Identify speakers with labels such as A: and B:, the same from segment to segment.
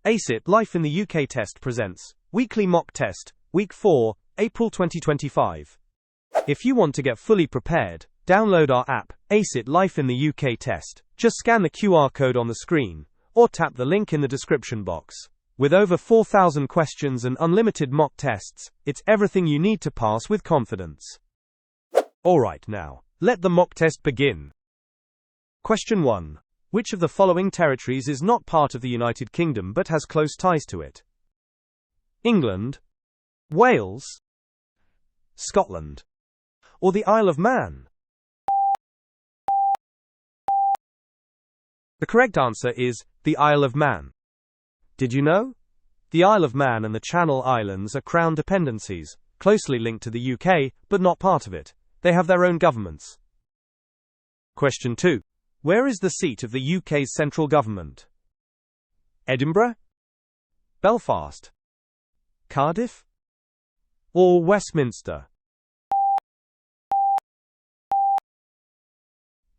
A: VIII Life in the UK test presents Weekly Mock Test, Week 4, April 2025. If you want to get fully prepared, download our app, VIII Life in the UK test. Just scan the QR code on the screen, or tap the link in the description box. With over 4,000 questions and unlimited mock tests, it's everything you need to pass with confidence. Alright now, let the mock test begin. Question 1. Which of the following territories is not part of the United Kingdom but has close ties to it? England, Wales, Scotland, or the Isle of Man? The correct answer is the Isle of Man. Did you know? The Isle of Man and the Channel Islands are Crown dependencies, closely linked to the UK, but not part of it. They have their own governments. Question 2. Where is the seat of the UK's central government? Edinburgh, Belfast, Cardiff, or Westminster?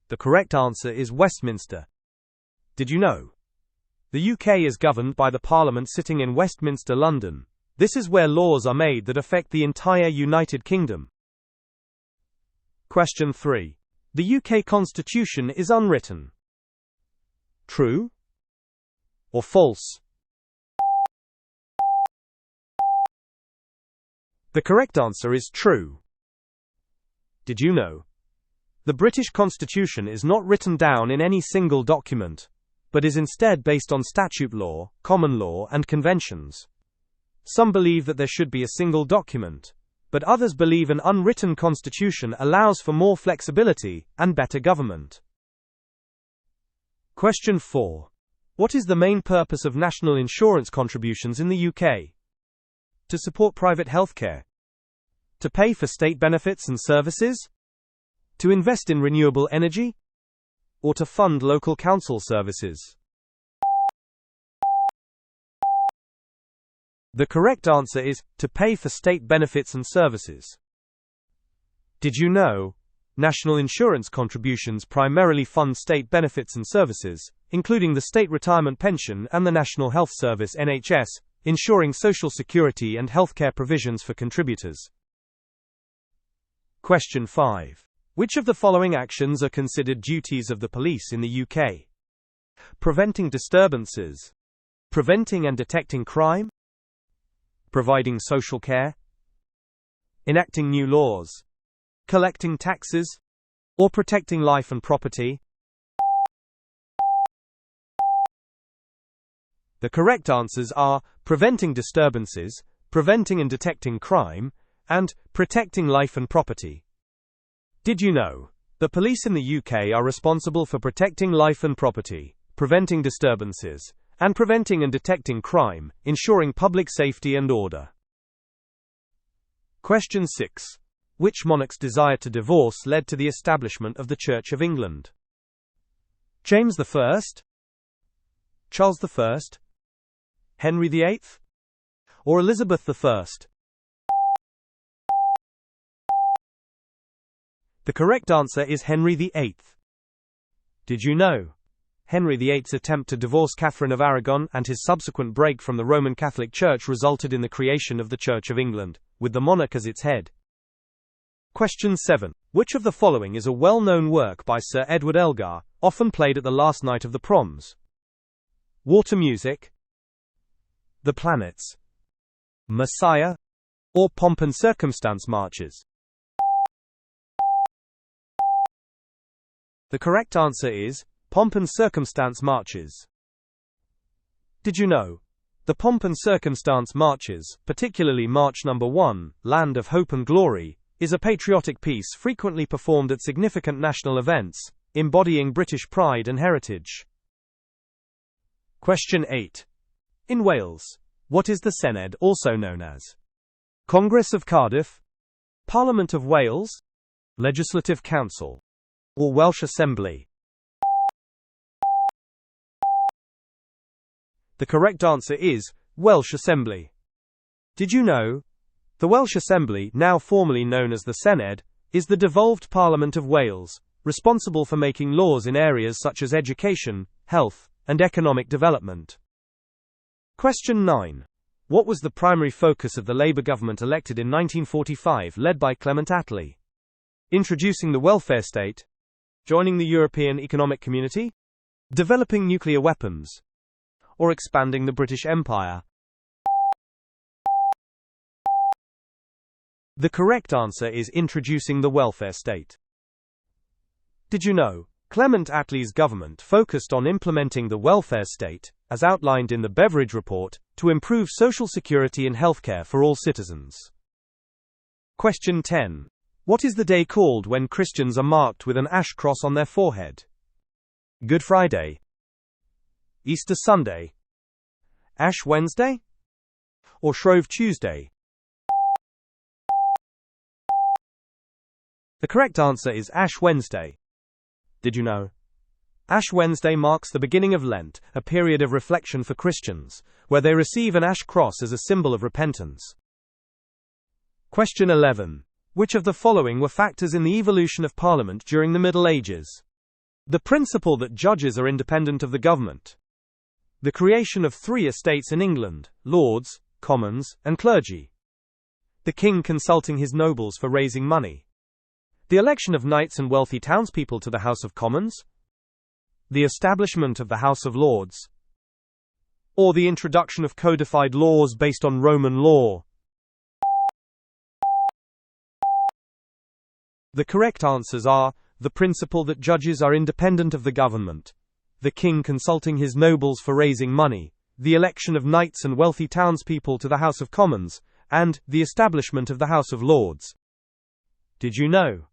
A: The correct answer is Westminster. Did you know? The UK is governed by the Parliament sitting in Westminster, London. This is where laws are made that affect the entire United Kingdom. Question 3. The UK Constitution is unwritten. True or false? The correct answer is true. Did you know? The British Constitution is not written down in any single document, but is instead based on statute law, common law, and conventions. Some believe that there should be a single document, but others believe an unwritten constitution allows for more flexibility and better government. Question 4. What is the main purpose of national insurance contributions in the UK? To support private healthcare? To pay for state benefits and services? To invest in renewable energy? Or to fund local council services? The correct answer is to pay for state benefits and services. Did you know? National insurance contributions primarily fund state benefits and services, including the State Retirement Pension and the National Health Service (NHS), ensuring social security and healthcare provisions for contributors. Question 5. Which of the following actions are considered duties of the police in the UK? Preventing disturbances, preventing and detecting crime, providing social care, enacting new laws, collecting taxes, or protecting life and property? The correct answers are preventing disturbances, preventing and detecting crime, and protecting life and property. Did you know? The police in the UK are responsible for protecting life and property, preventing disturbances, and preventing and detecting crime, ensuring public safety and order. Question 6. Which monarch's desire to divorce led to the establishment of the Church of England? James I, Charles I, Henry VIII, or Elizabeth I? The correct answer is Henry VIII. Did you know? Henry VIII's attempt to divorce Catherine of Aragon and his subsequent break from the Roman Catholic Church resulted in the creation of the Church of England, with the monarch as its head. Question 7. Which of the following is a well-known work by Sir Edward Elgar, often played at the last night of the proms? Water Music, The Planets, Messiah, or Pomp and Circumstance Marches? The correct answer is Pomp and Circumstance Marches. Did you know? The Pomp and Circumstance Marches, particularly March No. 1, Land of Hope and Glory, is a patriotic piece frequently performed at significant national events, embodying British pride and heritage. Question 8. In Wales, what is the Senedd also known as? Congress of Cardiff, Parliament of Wales, Legislative Council, or Welsh Assembly? The correct answer is Welsh Assembly. Did you know? The Welsh Assembly, now formally known as the Senedd, is the devolved Parliament of Wales, responsible for making laws in areas such as education, health, and economic development. Question 9. What was the primary focus of the Labour government elected in 1945, led by Clement Attlee? Introducing the welfare state? Joining the European Economic Community? Developing nuclear weapons? Or expanding the British Empire? The correct answer is introducing the welfare state. Did you know? Clement Attlee's government focused on implementing the welfare state, as outlined in the Beveridge Report, to improve social security and healthcare for all citizens. Question 10. What is the day called when Christians are marked with an ash cross on their forehead? Good Friday, Easter Sunday, Ash Wednesday, or Shrove Tuesday? The correct answer is Ash Wednesday. Did you know? Ash Wednesday marks the beginning of Lent, a period of reflection for Christians, where they receive an ash cross as a symbol of repentance. Question 11. Which of the following were factors in the evolution of Parliament during the Middle Ages? The principle that judges are independent of the government. The creation of 3 estates in England: Lords, Commons, and Clergy. The king consulting his nobles for raising money. The election of knights and wealthy townspeople to the House of Commons. The establishment of the House of Lords. Or the introduction of codified laws based on Roman law. The correct answers are: the principle that judges are independent of the government, the king consulting his nobles for raising money, the election of knights and wealthy townspeople to the House of Commons, and the establishment of the House of Lords. Did you know?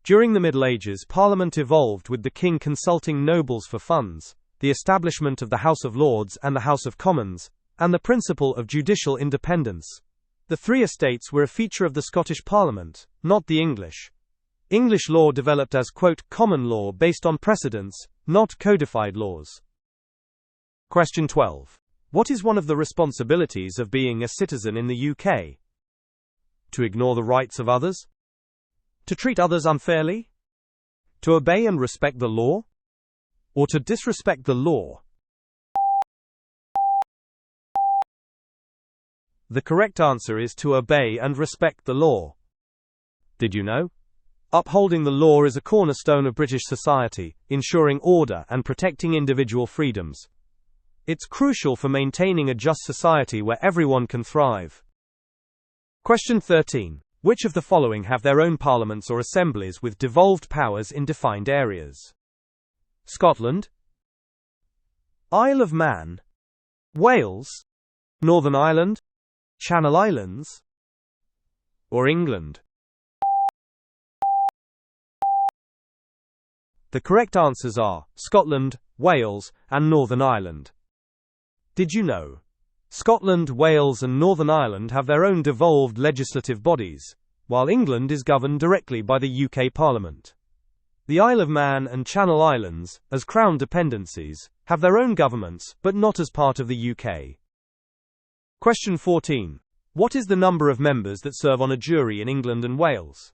A: During the Middle Ages, Parliament evolved with the king consulting nobles for funds, the establishment of the House of Lords and the House of Commons, and the principle of judicial independence. The 3 estates were a feature of the Scottish Parliament, not the English. English law developed as, quote, common law based on precedents, not codified laws. Question 12. What is one of the responsibilities of being a citizen in the UK? To ignore the rights of others? To treat others unfairly? To obey and respect the law? Or to disrespect the law? The correct answer is to obey and respect the law. Did you know? Upholding the law is a cornerstone of British society, ensuring order and protecting individual freedoms. It's crucial for maintaining a just society where everyone can thrive. Question 13. Which of the following have their own parliaments or assemblies with devolved powers in defined areas? Scotland, Isle of Man, Wales, Northern Ireland, Channel Islands, or England? The correct answers are Scotland, Wales, and Northern Ireland. Did you know? Scotland, Wales, and Northern Ireland have their own devolved legislative bodies, while England is governed directly by the UK Parliament. The Isle of Man and Channel Islands, as Crown dependencies, have their own governments, but not as part of the UK. Question 14. What is the number of members that serve on a jury in England and Wales?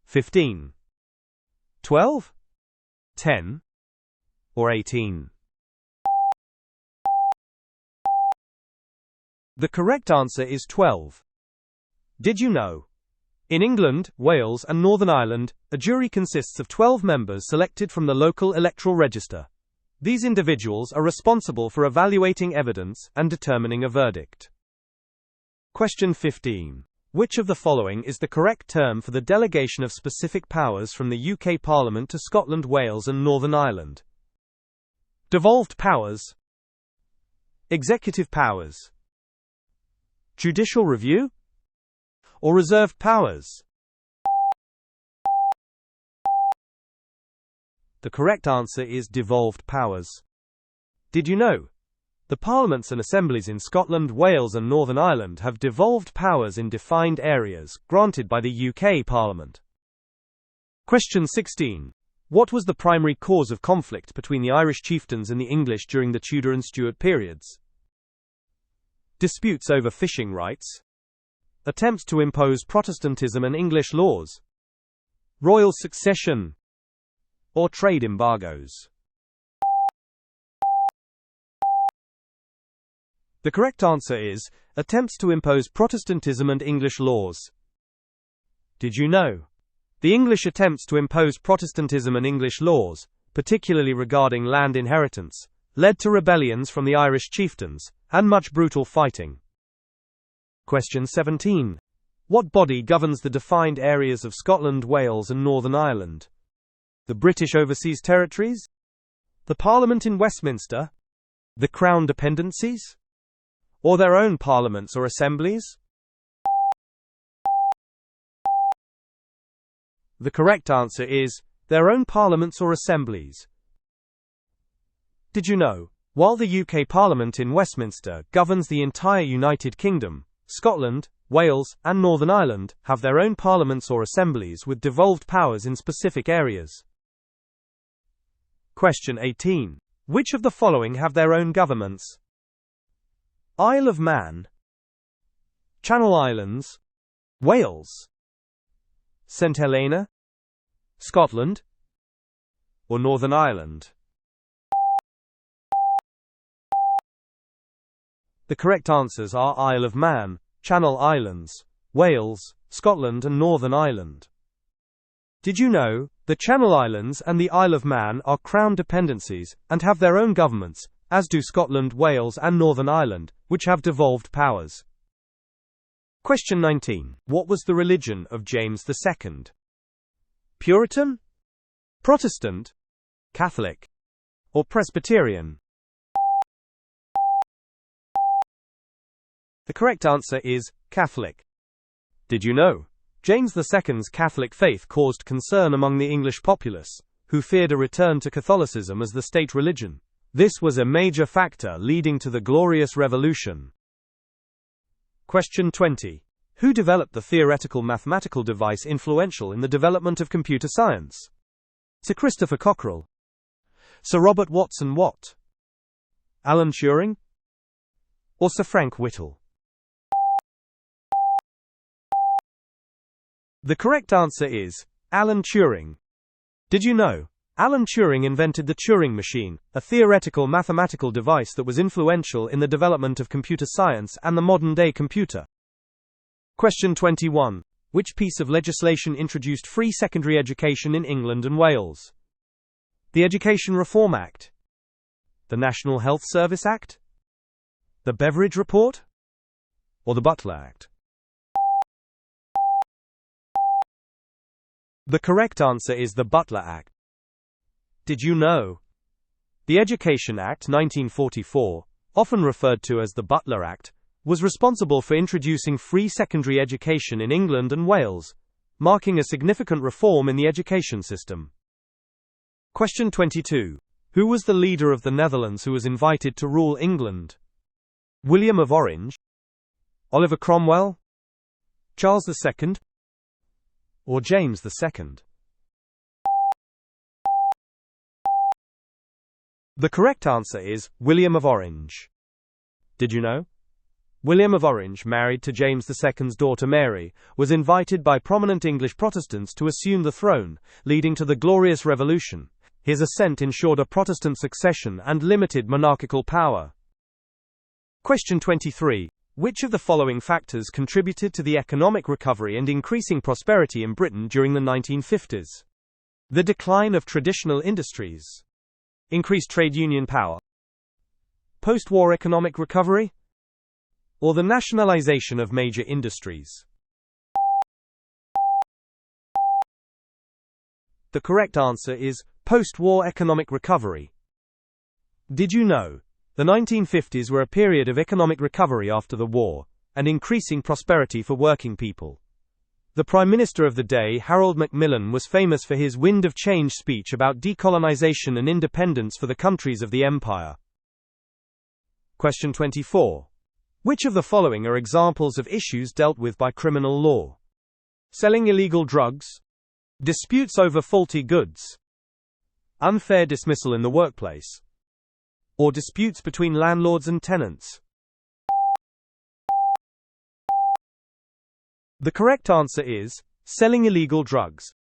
A: 15, 12, 10, or 18? The correct answer is 12. Did you know? In England, Wales, and Northern Ireland, a jury consists of 12 members selected from the local electoral register. These individuals are responsible for evaluating evidence and determining a verdict. Question 15. Which of the following is the correct term for the delegation of specific powers from the UK Parliament to Scotland, Wales, and Northern Ireland? Devolved powers, executive powers, judicial review, or reserved powers? The correct answer is devolved powers. Did you know? The parliaments and assemblies in Scotland, Wales, and Northern Ireland have devolved powers in defined areas, granted by the UK Parliament. Question 16. What was the primary cause of conflict between the Irish chieftains and the English during the Tudor and Stuart periods? Disputes over fishing rights, attempts to impose Protestantism and English laws, royal succession, or trade embargoes? The correct answer is attempts to impose Protestantism and English laws. Did you know? The English attempts to impose Protestantism and English laws, particularly regarding land inheritance, led to rebellions from the Irish chieftains, and much brutal fighting. Question 17. What body governs the defined areas of Scotland, Wales and Northern Ireland? The British Overseas Territories? The Parliament in Westminster? The Crown Dependencies? Or their own parliaments or assemblies? The correct answer is their own parliaments or assemblies. Did you know? While the UK Parliament in Westminster governs the entire United Kingdom, Scotland, Wales, and Northern Ireland have their own parliaments or assemblies with devolved powers in specific areas. Question 18. Which of the following have their own governments? Isle of Man, Channel Islands, Wales, St Helena, Scotland, or Northern Ireland? The correct answers are Isle of Man, Channel Islands, Wales, Scotland and Northern Ireland. Did you know, the Channel Islands and the Isle of Man are Crown dependencies, and have their own governments, as do Scotland, Wales and Northern Ireland, which have devolved powers. Question 19. What was the religion of James II? Puritan? Protestant? Catholic? Or Presbyterian? The correct answer is Catholic. Did you know? James II's Catholic faith caused concern among the English populace, who feared a return to Catholicism as the state religion. This was a major factor leading to the Glorious Revolution. Question 20. Who developed the theoretical mathematical device influential in the development of computer science? Sir Christopher Cockerell, Sir Robert Watson Watt, Alan Turing, or Sir Frank Whittle? The correct answer is Alan Turing. Did you know? Alan Turing invented the Turing machine, a theoretical mathematical device that was influential in the development of computer science and the modern-day computer. Question 21. Which piece of legislation introduced free secondary education in England and Wales? The Education Reform Act? The National Health Service Act? The Beveridge Report? Or the Butler Act? The correct answer is the Butler Act. Did you know? The Education Act 1944, often referred to as the Butler Act, was responsible for introducing free secondary education in England and Wales, marking a significant reform in the education system. Question 22. Who was the leader of the Netherlands who was invited to rule England? William of Orange? Oliver Cromwell? Charles II? Or James II? The correct answer is William of Orange. Did you know? William of Orange, married to James II's daughter Mary, was invited by prominent English Protestants to assume the throne, leading to the Glorious Revolution. His ascent ensured a Protestant succession and limited monarchical power. Question 23. Which of the following factors contributed to the economic recovery and increasing prosperity in Britain during the 1950s? The decline of traditional industries, increased trade union power, post-war economic recovery, or the nationalization of major industries? The correct answer is post-war economic recovery. Did you know? The 1950s were a period of economic recovery after the war, and increasing prosperity for working people. The Prime Minister of the day, Harold Macmillan, was famous for his Wind of Change speech about decolonization and independence for the countries of the empire. Question 24. Which of the following are examples of issues dealt with by criminal law? Selling illegal drugs? Disputes over faulty goods? Unfair dismissal in the workplace? Or disputes between landlords and tenants? The correct answer is selling illegal drugs.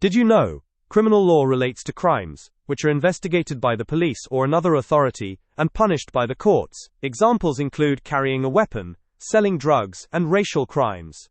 A: Did you know? Criminal law relates to crimes, which are investigated by the police or another authority, and punished by the courts. Examples include carrying a weapon, selling drugs, and racial crimes.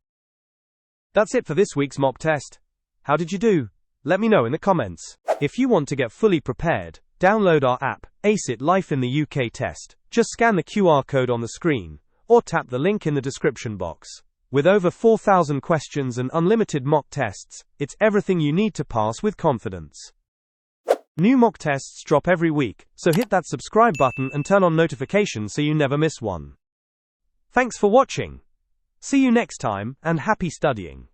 A: That's it for this week's mock test. How did you do? Let me know in the comments. If you want to get fully prepared, download our app, VIII Life in the UK Test. Just scan the QR code on the screen, or tap the link in the description box. With over 4,000 questions and unlimited mock tests, it's everything you need to pass with confidence. New mock tests drop every week, so hit that subscribe button and turn on notifications so you never miss one. Thanks for watching. See you next time, and happy studying.